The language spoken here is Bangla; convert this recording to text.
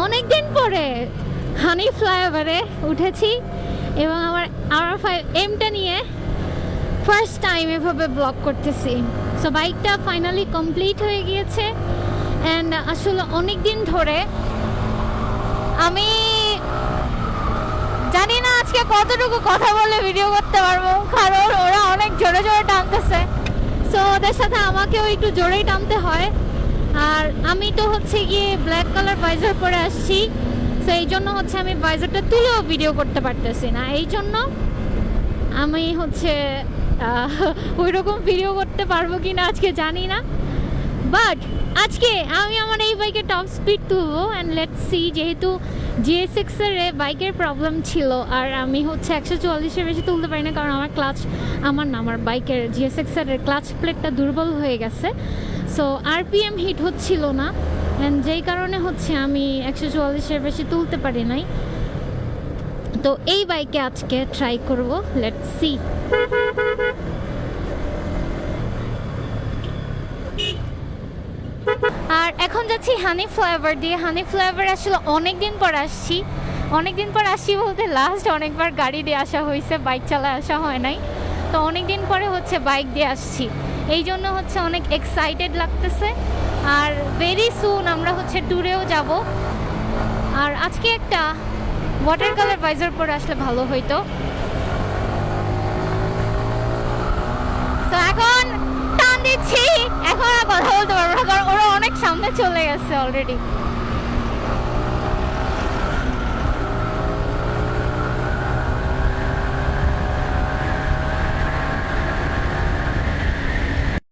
অনেক দিন পরে হানি ফ্লাইওভারে উঠেছি এবং আমার R5 এমটা নিয়ে ফার্স্ট টাইম এভাবে ব্লগ করতেছি। সো বাইকটা ফাইনালি কমপ্লিট হয়ে গিয়েছে অ্যান্ড আসলে অনেক দিন ধরে আমি জানি না আজকে কতটুকু কথা বলে ভিডিও করতে পারবো, কারণ ওরা অনেক জোরে জোরে টানতেছে। সো ওদের সাথে আমাকেও একটু জোরেই টানতে হয়। আর আমি তো হচ্ছে গিয়ে ব্ল্যাক কালার ভাইজার পরে আসছি, সো এই জন্য হচ্ছে আমি ভাইজারটা তুলেও ভিডিও করতে পারতেছি না। এই জন্য আমি হচ্ছে ওই রকম ভিডিও করতে পারবো কি না আজকে জানি না, বাট আজকে আমি আমার এই বাইকের টপ স্পিড তুলবো অ্যান্ড লেটস সি। যেহেতু GSX এর বাইকের প্রবলেম ছিল আর আমি হচ্ছে 144-এর বেশি তুলতে পারি না, কারণ আমার বাইকের GSX এর ক্লাচ প্লেটটা দুর্বল হয়ে গেছে। সো RPM হিট হচ্ছিল না অ্যান্ড যেই কারণে হচ্ছে আমি 144-এর বেশি তুলতে পারি নাই। তো এই বাইকে আজকে ট্রাই করব, লেটস সি। আর এখন যাচ্ছি হানি ফ্লাইওভার দিয়ে। হানি ফ্লাইওভার আসলে অনেক দিন পর আসছি বলতে লাস্ট অনেকবার গাড়ি দিয়ে আসা হয়েছে, বাইক চালায় আসা হয় নাই। তো অনেক দিন পরে হচ্ছে বাইক দিয়ে আসছি, এই জন্য হচ্ছে অনেক এক্সাইটেড লাগতেছে। আর ভেরি সুন আমরা হচ্ছে ট্যুরেও যাব। আর আজকে একটা ওয়াটার কালার ভাইজার পরে আসলে ভালো হইতো। তো এখন টান দিচ্ছি, এখন আর কথা বলতে পারবো না কারণ ওরা অনেক সামনে চলে গেছে অলরেডি।